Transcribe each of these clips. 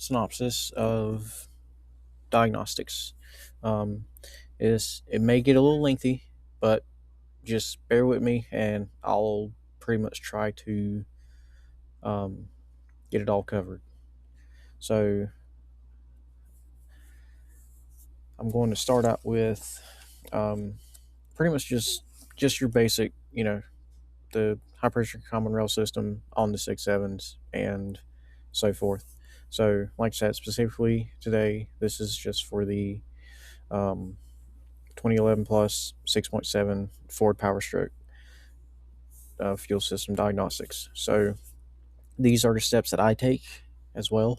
synopsis of Diagnostics. Um, it may get a little lengthy, but just bear with me, and I'll pretty much try to um, get it all covered. So I'm going to start out with um, pretty much just your basic, the high pressure common rail system on the 6.7s and so forth. So, like I said, specifically today, this is just for the um, 2011 plus 6.7 Ford Power Stroke fuel system diagnostics. So, these are the steps that I take as well.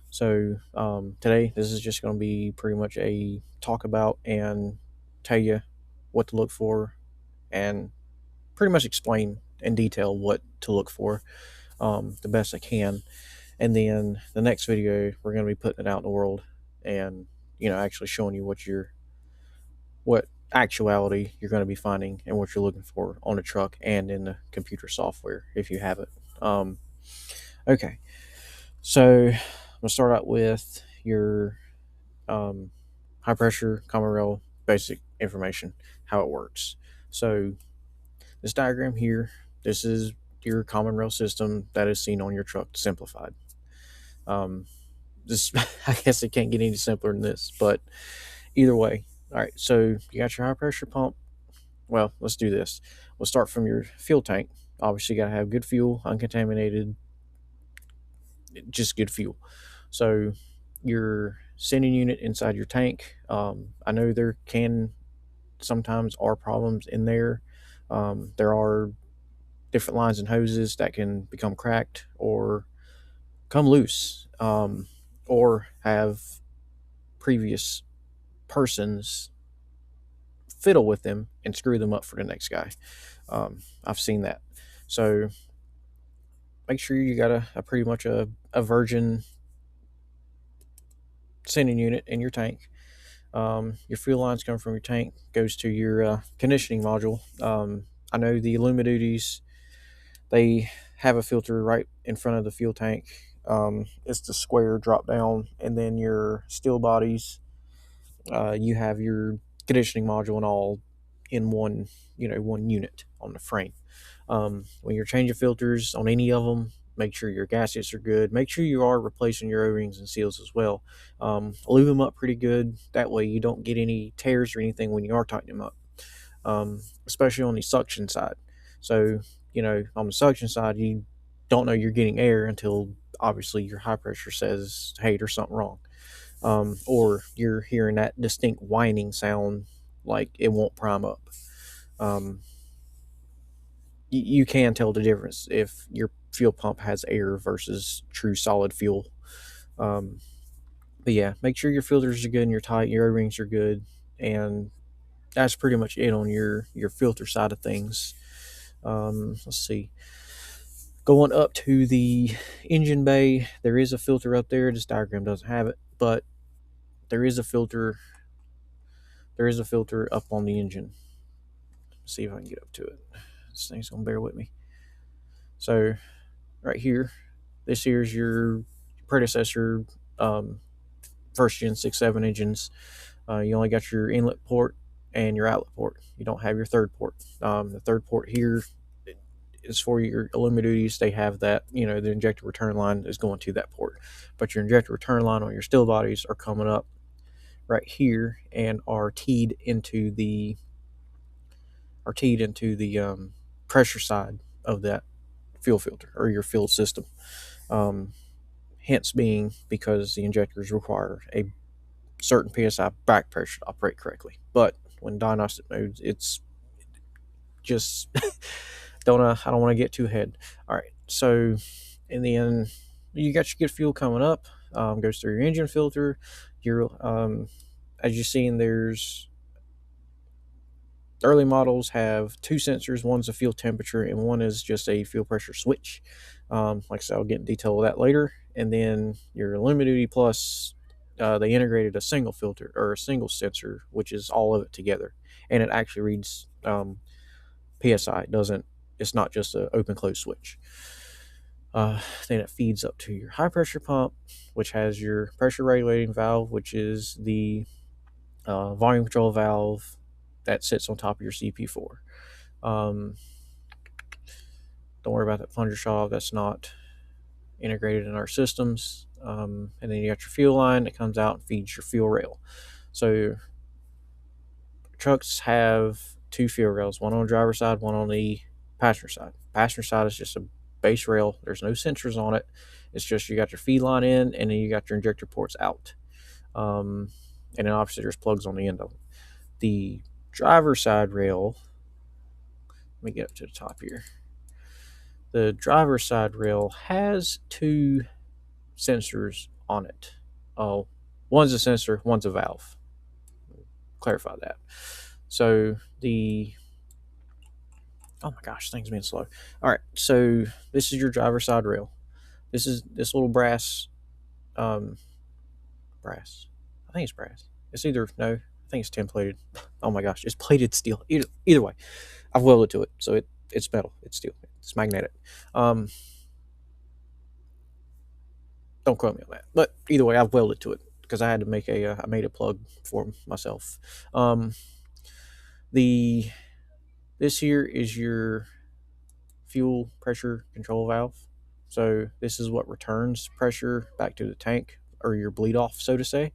So, today, this is just going to be pretty much a talk about and tell you what to look for and pretty much explain in detail what to look for the best I can. And then the next video, we're going to be putting it out in the world and, actually showing you what actuality you're going to be finding and what you're looking for on the truck and in the computer software if you have it. Okay. So I'm going to start out with your high pressure common rail basic information, how it works. So this diagram here, this is your common rail system that is seen on your truck simplified. This I guess it can't get any simpler than this, but either way. All right, so you got your high pressure pump. Well, let's do this. We'll start from your fuel tank. Obviously, you got to have good fuel, uncontaminated, just good fuel. So your sending unit inside your tank. I know there can sometimes are problems in there. There are different lines and hoses that can become cracked or come loose, or have previous persons fiddle with them and screw them up for the next guy. I've seen that. So make sure you got a pretty much a virgin sending unit in your tank. Your fuel lines come from your tank, goes to your conditioning module. I know the Duties, they have a filter right in front of the fuel tank. It's the square drop down, and then your steel bodies, you have your conditioning module and all in one unit on the frame. When you're changing filters on any of them, make sure your gaskets are good. Make sure you are replacing your O-rings and seals as well. Lube them up pretty good. That way you don't get any tears or anything when you are tightening them up, especially on the suction side. So, on the suction side, you don't know you're getting air until obviously your high pressure says, hey, there's something wrong. Or you're hearing that distinct whining sound like it won't prime up. You can tell the difference if your fuel pump has air versus true solid fuel. But yeah, make sure your filters are good and you're tight, your O-rings are good, and that's pretty much it on your filter side of things. Let's see. Going up to the engine bay, there is a filter up there. This diagram doesn't have it, but there is a filter. There is a filter up on the engine. Let's see if I can get up to it. This thing's gonna bear with me. So, right here, this here's your predecessor first gen 6.7 engines. You only got your inlet port and your outlet port. You don't have your third port. The third port here is for your Duties. They have that, the injector return line is going to that port, but your injector return line on your steel bodies are coming up right here and are teed into the pressure side of that fuel filter or your fuel system. Hence being because the injectors require a certain psi back pressure to operate correctly. But when diagnostic modes, it's just I don't want to get too ahead. All right, so in the end, you got your good fuel coming up. Goes through your engine filter. Your as you've seen, there's early models have two sensors. One's a fuel temperature and one is just a fuel pressure switch. Like I said, I'll get in detail of that later. And then your Duty Plus, they integrated a single filter or a single sensor, which is all of it together, and it actually reads PSI. It's not just an open close switch. Then it feeds up to your high pressure pump, which has your pressure regulating valve, which is the volume control valve that sits on top of your CP4. Um, don't worry about that plunger shaft. That's not integrated in our systems. And then you got your fuel line that comes out and feeds your fuel rail. So trucks have two fuel rails, one on the driver's side, one on the passenger side. Passenger side is just a base rail. There's no sensors on it. It's just you got your feed line in, and then you got your injector ports out. And then obviously there's plugs on the end of it. The driver's side rail, let me get up to the top here. The driver's side rail has two sensors on it. Oh, one's a sensor, one's a valve. Clarify that. So oh my gosh, things being slow. All right, so this is your driver's side rail. This is this little brass. I think it's brass. It's either no, I think it's tin plated. Oh my gosh, it's plated steel. Either way, I've welded to it, so it's metal. It's steel. It's magnetic. Um, don't quote me on that, but either way, I've welded to it because I had to make I made a plug for myself. Um, the this here is your fuel pressure control valve. So this is what returns pressure back to the tank, or your bleed off, so to say.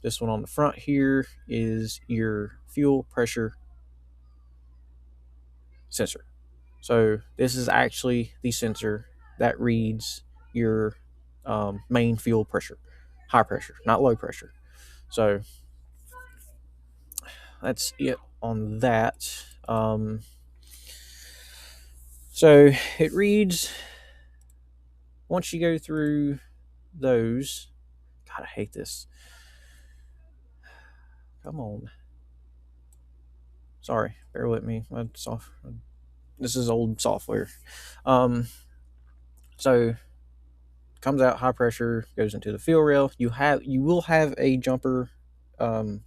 This one on the front here is your fuel pressure sensor. So this is actually the sensor that reads your main fuel pressure, high pressure, not low pressure. So that's it on that. So it reads, once you go through those, God, I hate this. Come on. Sorry, bear with me. This is old software. So comes out high pressure, goes into the fuel rail. You will have a jumper. I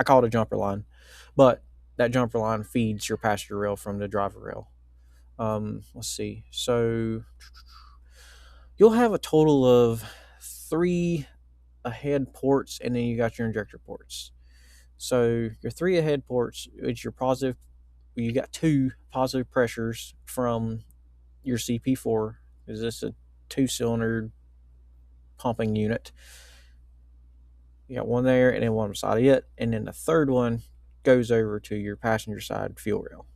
call it a jumper line, but that jumper line feeds your passenger rail from the driver rail. Let's see. So you'll have a total of 3 ahead ports, and then you got your injector ports. So your 3 ahead ports, it's your positive. You got 2 positive pressures from your CP4. Is this a 2-cylinder pumping unit? You got one there, and then one beside it, and then the third one goes over to your passenger side fuel rail.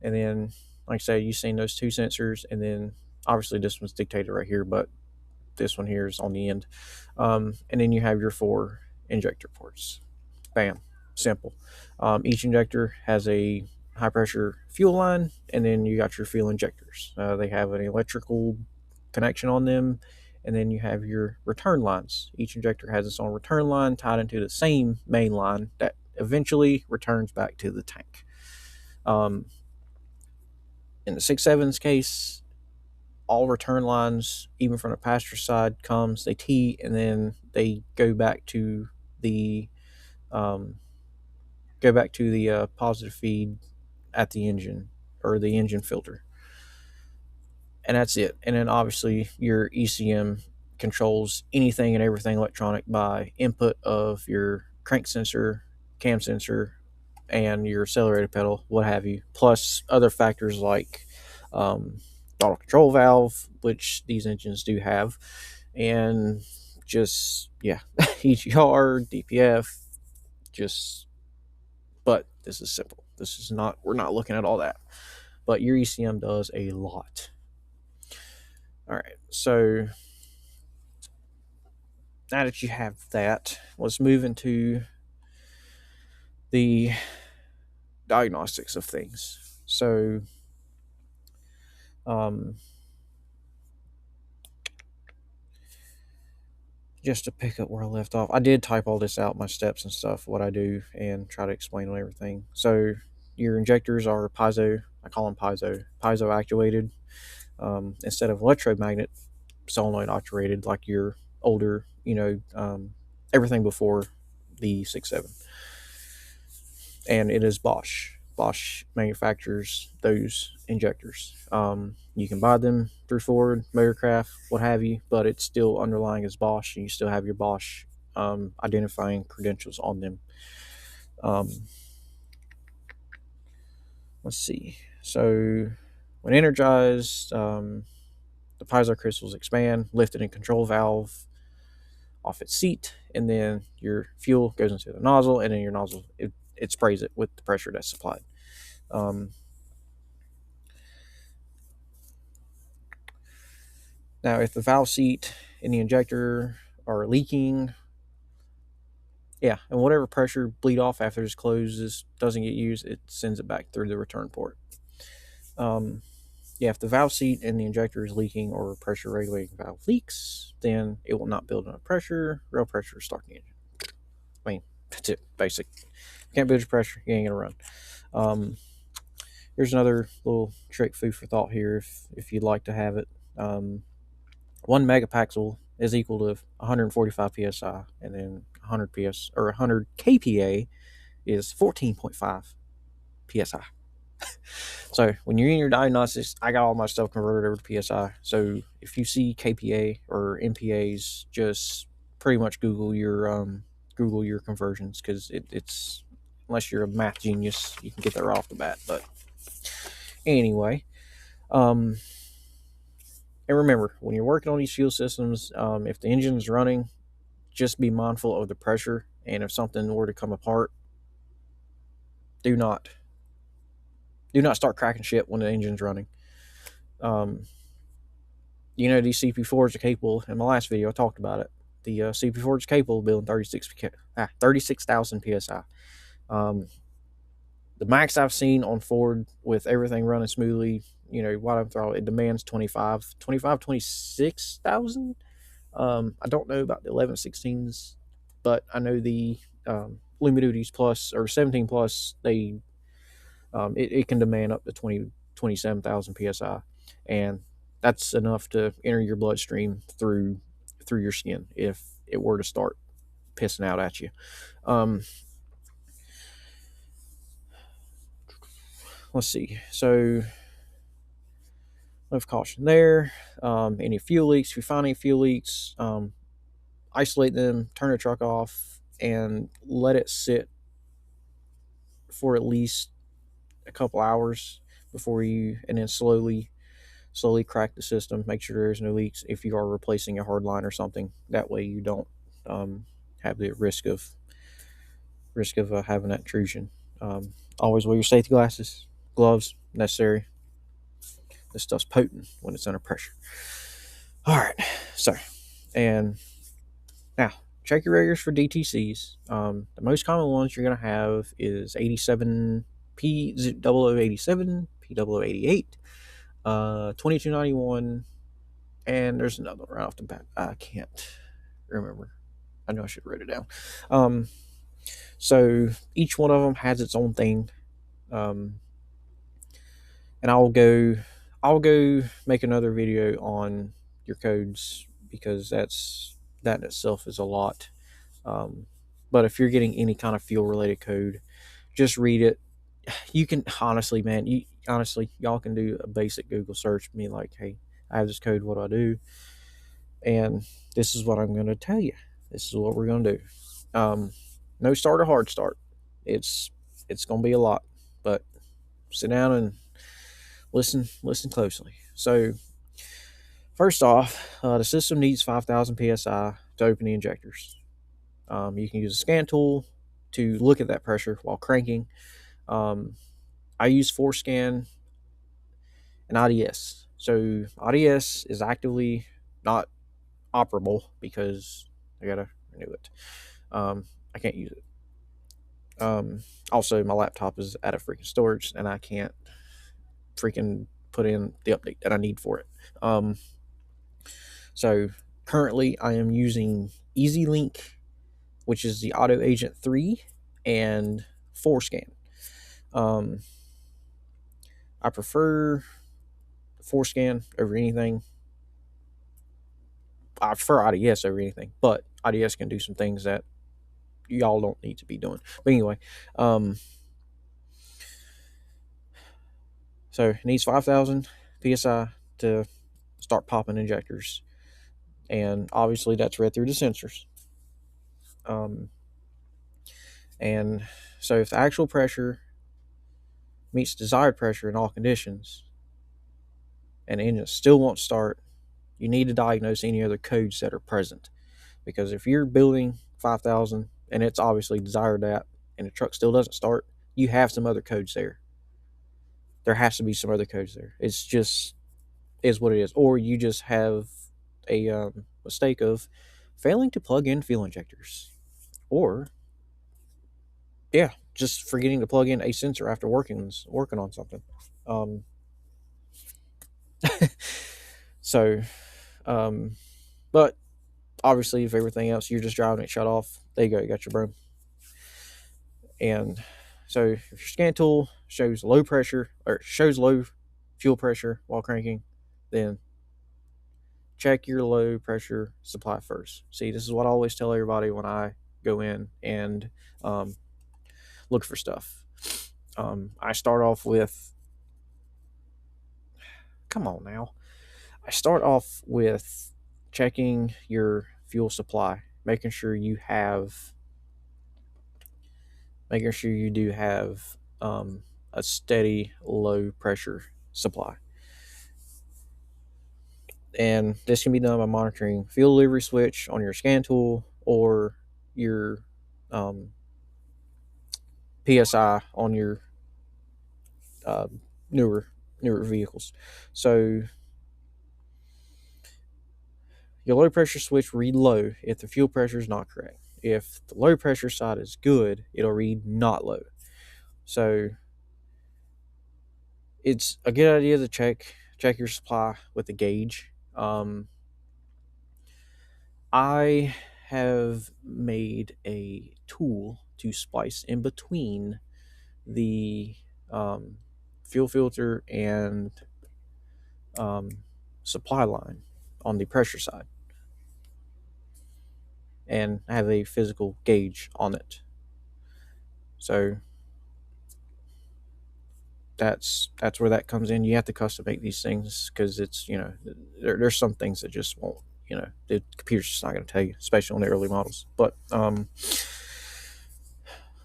And then, like I say, you've seen those 2 sensors, and then obviously this one's dictated right here, but this one here is on the end. And then you have your 4 injector ports. Bam, simple. Each injector has a high pressure fuel line, and then you got your fuel injectors. They have an electrical connection on them, and then you have your return lines. Each injector has its own return line tied into the same main line that eventually returns back to the tank. In the 6.7's case, all return lines, even from the passenger side, they tee, and then they go back to the positive feed at the engine, or the engine filter, and that's it. And then obviously your ECM controls anything and everything electronic by input of your crank sensor, cam sensor, and your accelerator pedal, what have you, plus other factors like throttle control valve, which these engines do have, and just EGR, DPF, but this is simple. We're not looking at all that, but your ECM does a lot. All right, so now that you have that, let's move into the diagnostics of things. So just to pick up where I left off, I did type all this out, my steps and stuff, what I do, and try to explain on everything. So your injectors are piezo, I call them piezo actuated, instead of electromagnet solenoid actuated like your older, everything before the 6.7. And it is Bosch Bosch manufactures those injectors. You can buy them through Ford, Motorcraft, what have you, but it's still underlying as Bosch, and you still have your Bosch identifying credentials on them. Let's see. So when energized, the piezo crystals expand, lift an control valve off its seat, and then your fuel goes into the nozzle, and then your nozzle, it sprays it with the pressure that's supplied. Now, if the valve seat and the injector are leaking, and whatever pressure bleed off after this closes doesn't get used, it sends it back through the return port. If the valve seat and the injector is leaking or pressure regulating valve leaks, then it will not build enough pressure. Real pressure to start the engine. I mean, that's it, basic. You can't build your pressure, you ain't gonna run. Here's another little trick, food for thought here, if you'd like to have it. 1 megapascal is equal to 145 psi, and then 100 ps or 100 kPa is 14.5 psi. So when you're in your diagnostics, I got all my stuff converted over to psi. So if you see kPa or MPAs, just pretty much Google your conversions, because it's, unless you're a math genius, you can get there off the bat. But anyway, and remember, when you're working on these fuel systems, if the engine is running, just be mindful of the pressure. And if something were to come apart, do not start cracking shit when the engine's running. These CP4s are capable. In my last video, I talked about it. The CP4 is capable of building 36,000 psi. The max I've seen on Ford with everything running smoothly, wide throttle, it demands 26,000. I don't know about the 1116s, but I know the Luma Duties Plus or 17 Plus, it can demand up to 27,000 psi, and that's enough to enter your bloodstream through your skin if it were to start pissing out at you. Let's see. So, of caution there. Any fuel leaks, if you find any fuel leaks, isolate them, turn the truck off, and let it sit for at least a couple hours before and then slowly crack the system. Make sure there's no leaks if you are replacing a hard line or something. That way you don't have the risk of having that intrusion. Always wear your safety glasses, gloves, necessary. This stuff's potent when it's under pressure. All right, so, and now check your regulars for DTCs. The most common ones you're going to have is 87 P0087, P0088, 2291, and there's another one right off the bat. I can't remember. I know I should write it down. So each one of them has its own thing. And I'll go make another video on your codes, because that in itself is a lot. But if you're getting any kind of fuel related code, just read it. You can honestly, y'all can do a basic Google search, be like, hey, I have this code, what do I do? And this is what I'm going to tell you. This is what we're going to do. No start or hard start. It's going to be a lot, but sit down and listen closely. So first off, the system needs 5,000 psi to open the injectors. You can use a scan tool to look at that pressure while cranking. I use ForeScan and IDS. So IDS is actively not operable because I gotta renew it. I can't use it. Also, my laptop is out of freaking storage, and I can't freaking put in the update that I need for it. So currently I am using EasyLink, which is the Auto Agent 3, and ForeScan. I prefer ForeScan over anything. I prefer IDS over anything, but IDS can do some things that y'all don't need to be doing. But anyway, So it needs 5,000 psi to start popping injectors, and obviously that's read through the sensors. Um, and so if the actual pressure meets desired pressure in all conditions, and the engine still won't start, you need to diagnose any other codes that are present. Because if you're building 5,000 and it's obviously desired that, and the truck still doesn't start, you have some other codes there. There has to be some other codes there. It's just is what it is. Or you just have a mistake of failing to plug in fuel injectors, or just forgetting to plug in a sensor after working on something. Um, so, um, but obviously, if everything else you're just driving it shut off, there you go, you got your broom. And so, if your scan tool shows low pressure or shows low fuel pressure while cranking, then check your low pressure supply first. See, this is what I always tell everybody when I go in and um, look for stuff. I start off with, come on now. I start off with checking your fuel supply, making sure you do have a steady low pressure supply. And this can be done by monitoring fuel delivery switch on your scan tool or your PSI on your uh, newer vehicles. So your low pressure switch read low if the fuel pressure is not correct. If the low pressure side is good, it'll read not low. So it's a good idea to check your supply with the gauge. I have made a tool to splice in between the fuel filter and supply line on the pressure side, and have a physical gauge on it. So that's where that comes in. You have to custom make these things because it's there's some things that just won't, the computer's just not going to tell you, especially on the early models. But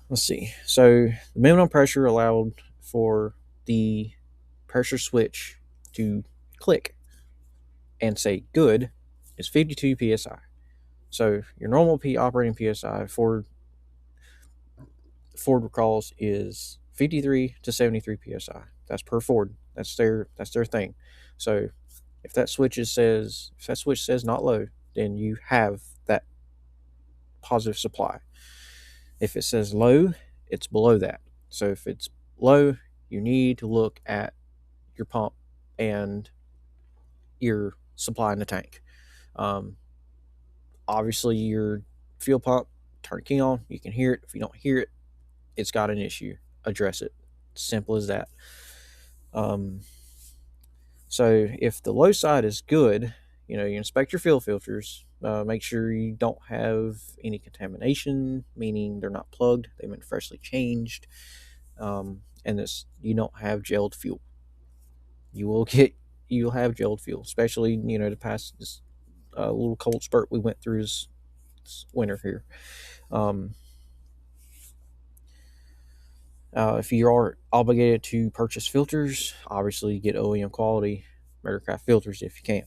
let's see. So the minimum pressure allowed for the pressure switch to click and say good is 52 psi. So your normal operating psi Ford recalls is 53 to 73 psi. That's per Ford. That's their thing. So if that switch says not low, then you have that positive supply. If it says low, it's below that. So if it's low, you need to look at your pump and your supply in the tank. Obviously, your fuel pump, turn the key on, you can hear it. If you don't hear it, it's got an issue. Address it. Simple as that. So if the low side is good, you inspect your fuel filters. Make sure you don't have any contamination, meaning they're not plugged, they've been freshly changed, and you don't have gelled fuel. You'll have gelled fuel, especially to pass this little cold spurt we went through this winter here. If you are obligated to purchase filters, obviously get OEM quality Metalcraft filters if you can.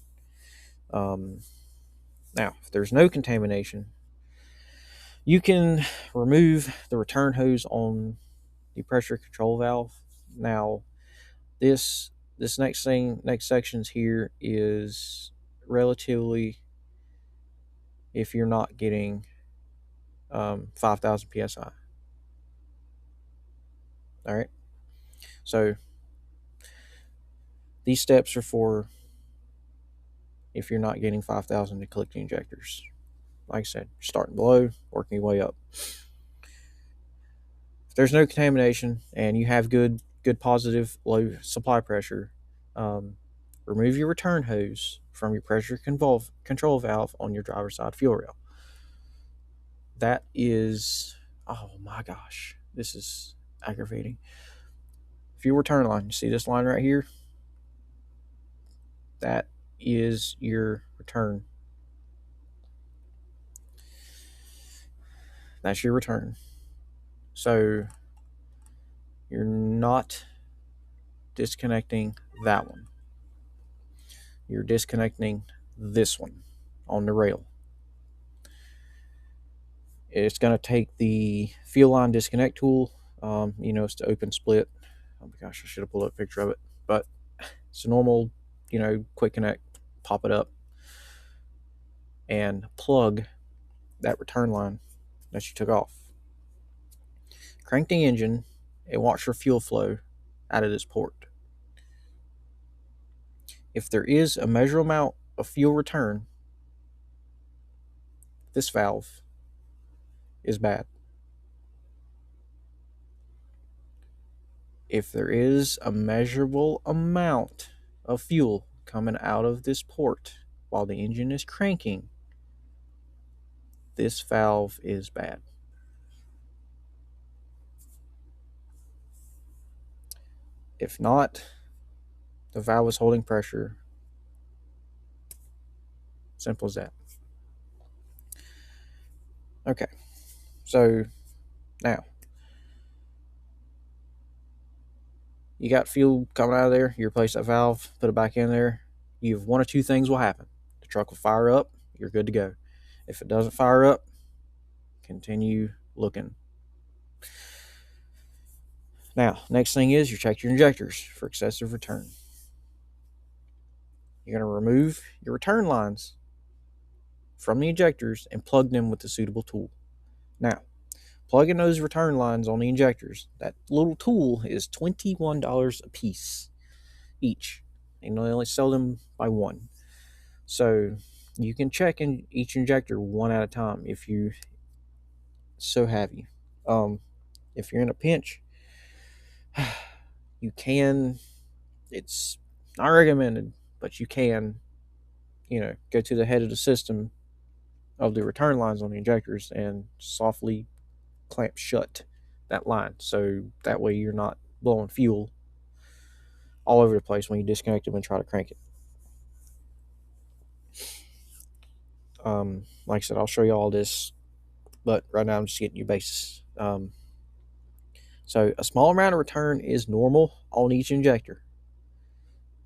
Now, if there's no contamination, you can remove the return hose on the pressure control valve. Now, this next sections here is relatively, if you're not getting 5,000 psi. All right. So these steps are for if you're not getting 5,000 to click the injectors. Like I said, starting below, working your way up. If there's no contamination and you have good positive low supply pressure, remove your return hose from your pressure control valve on your driver's side fuel rail. That is, oh my gosh, this is aggravating. fuel return line. You see this line right here? That is your return. That's your return. So you're not disconnecting that one. You're disconnecting this one on the rail. It's going to take the fuel line disconnect tool. It's the open split. Oh my gosh, I should have pulled up a picture of it. But it's a normal, quick connect. Pop it up and plug that return line that you took off. Crank the engine and watch for fuel flow out of this port. If there is a measurable amount of fuel return, this valve is bad. If there is a measurable amount of fuel coming out of this port while the engine is cranking, this valve is bad. If not, the valve is holding pressure. Simple as that. Okay, so now you got fuel coming out of there. You replace that valve, put it back in there. You've one or two things will happen. The truck will fire up. You're good to go. If it doesn't fire up, continue looking. Now, next thing is you check your injectors for excessive return. You're going to remove your return lines from the injectors and plug them with the suitable tool. Now, plugging those return lines on the injectors, that little tool is $21 a piece each. And they only sell them by one. So you can check in each injector one at a time if you so have you. If you're in a pinch, you can, it's not recommended, but you can, go to the head of the system of the return lines on the injectors and softly clamp shut that line. So that way you're not blowing fuel all over the place when you disconnect them and try to crank it. Like I said, I'll show you all this, but right now I'm just getting you basis. So a small amount of return is normal on each injector,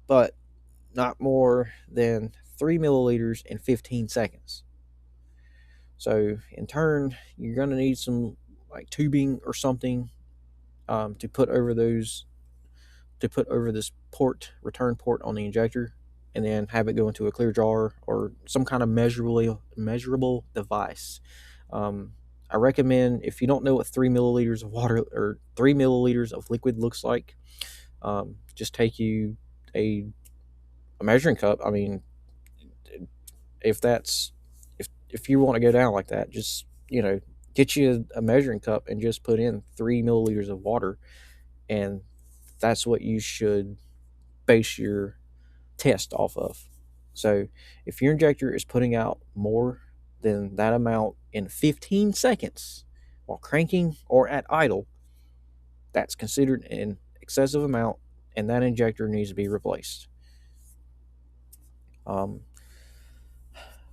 but not more than 3 milliliters in 15 seconds. So in turn, you're going to need some like tubing or something to put over this return port on the injector, and then have it go into a clear jar or some kind of measurable device. I recommend, if you don't know what 3 milliliters of water or 3 milliliters of liquid looks like, just take you a measuring cup. I mean, if you want to go down like that, just get you a measuring cup and just put in 3 milliliters of water, and that's what you should base your test off of. So if your injector is putting out more than that amount in 15 seconds while cranking or at idle, that's considered an excessive amount, and that injector needs to be replaced.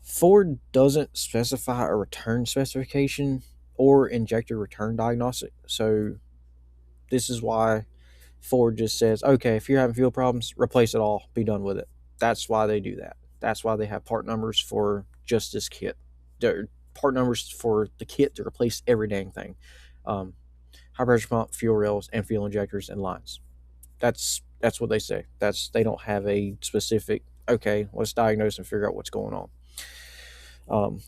Ford doesn't specify a return specification or injector return diagnostic, so this is why Ford just says, okay, if you're having fuel problems, replace it all, be done with it. That's why they do that. That's why they have part numbers for just this kit. They're part numbers for the kit to replace every dang thing. High pressure pump, fuel rails, and fuel injectors and lines. That's what they say. They don't have a specific, okay, let's diagnose and figure out what's going on.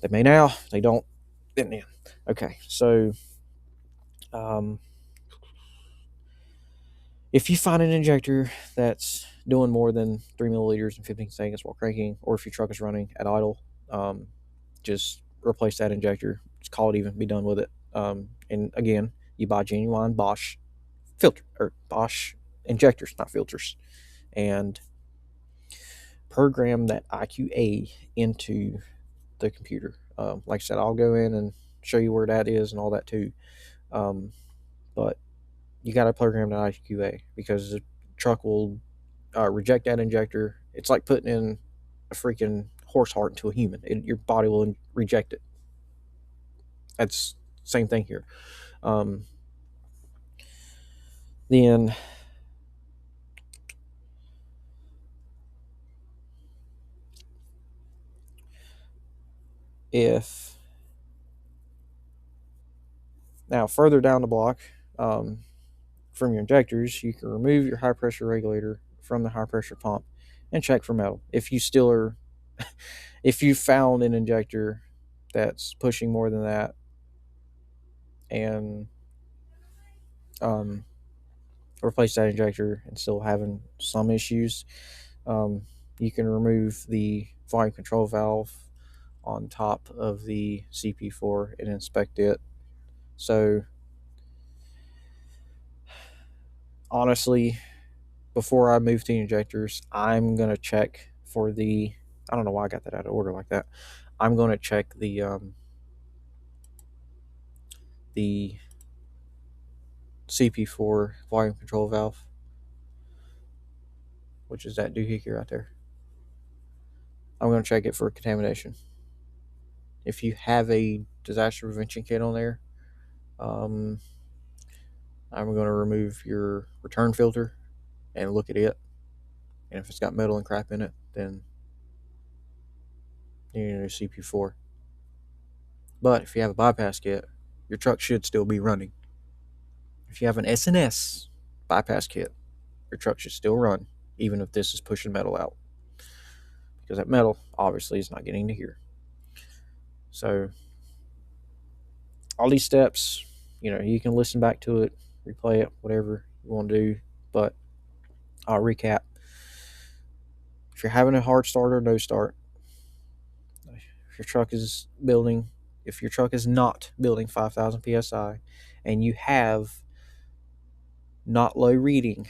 They may now, they don't. Then. Okay, so if you find an injector that's doing more than 3 milliliters in 15 seconds while cranking, or if your truck is running at idle, just replace that injector. Just call it even, be done with it. And again, you buy genuine Bosch Bosch injectors, not filters, and program that IQA into the computer. Like I said, I'll go in and show you where that is and all that too. But you got to program the IQA because the truck will reject that injector. It's like putting in a freaking horse heart into a human. Your body will reject it. That's same thing here. Um, then if now further down the block from your injectors, you can remove your high pressure regulator from the high pressure pump and check for metal. If you still are, if you found an injector that's pushing more than that, and um, replace that injector and still having some issues, you can remove the volume control valve on top of the CP4 and inspect it. So honestly, before I move to injectors, I'm gonna check for the. I don't know why I got that out of order like that. I'm gonna check the CP4 volume control valve, which is that doohickey right there. I'm gonna check it for contamination. If you have a disaster prevention kit on there, um, I'm going to remove your return filter and look at it. And if it's got metal and crap in it, then you need a new CP4. But if you have a bypass kit, your truck should still be running. If you have an SNS bypass kit, your truck should still run, even if this is pushing metal out. Because that metal obviously is not getting to here. So all these steps, you can listen back to it, replay it, whatever you want to do. But I'll recap. If you're having a hard start or no start, if your truck is not building 5,000 psi, and you have not low reading,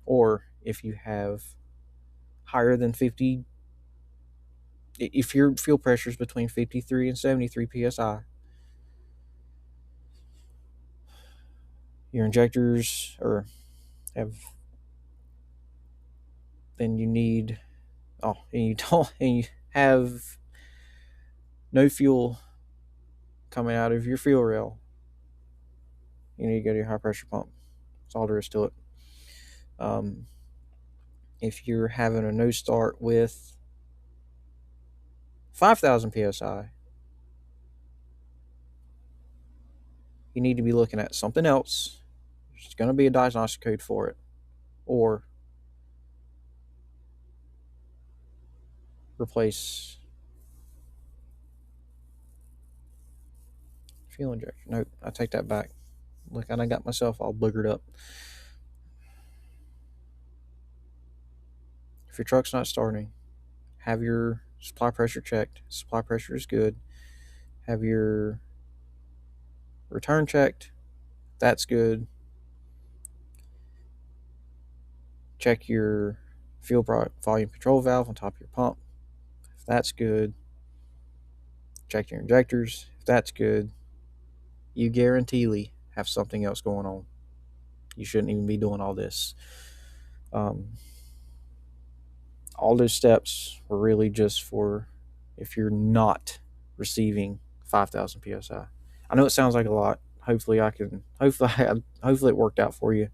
or if you have higher than 50, if your fuel pressure is between 53 and 73 psi, your injectors or have, then you need, and you have no fuel coming out of your fuel rail, you need to go to your high pressure pump. That's all there is to it. If you're having a no start with 5,000 psi, you need to be looking at something else. There's going to be a diagnostic code for it, or replace fuel injector. Nope, I take that back. Look, I got myself all boogered up. If your truck's not starting, have your supply pressure checked. Supply pressure is good. Have your return checked. That's good. Check your fuel volume control valve on top of your pump. If that's good, check your injectors. If that's good, you guaranteedly have something else going on. You shouldn't even be doing all this. All those steps were really just for if you're not receiving 5,000 psi. I know it sounds like a lot. Hopefully it worked out for you.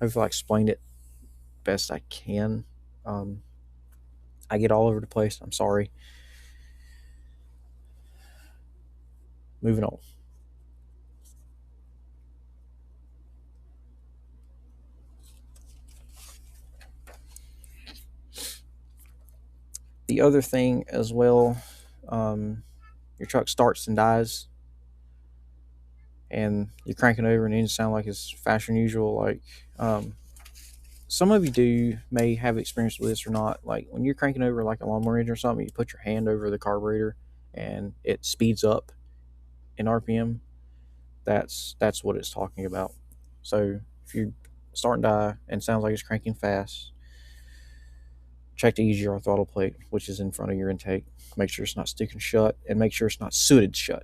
Hopefully I explained it best I can. I get all over the place. I'm sorry. Moving on. The other thing as well, your truck starts and dies, and you're cranking over and it doesn't sound like it's faster than usual. Like, some of you may have experience with this or not. Like when you're cranking over like a lawnmower engine or something, you put your hand over the carburetor and it speeds up in RPM. That's what it's talking about. So if you start and die and it sounds like it's cranking fast, check the EGR throttle plate, which is in front of your intake. Make sure it's not sticking shut, and make sure it's not sooted shut.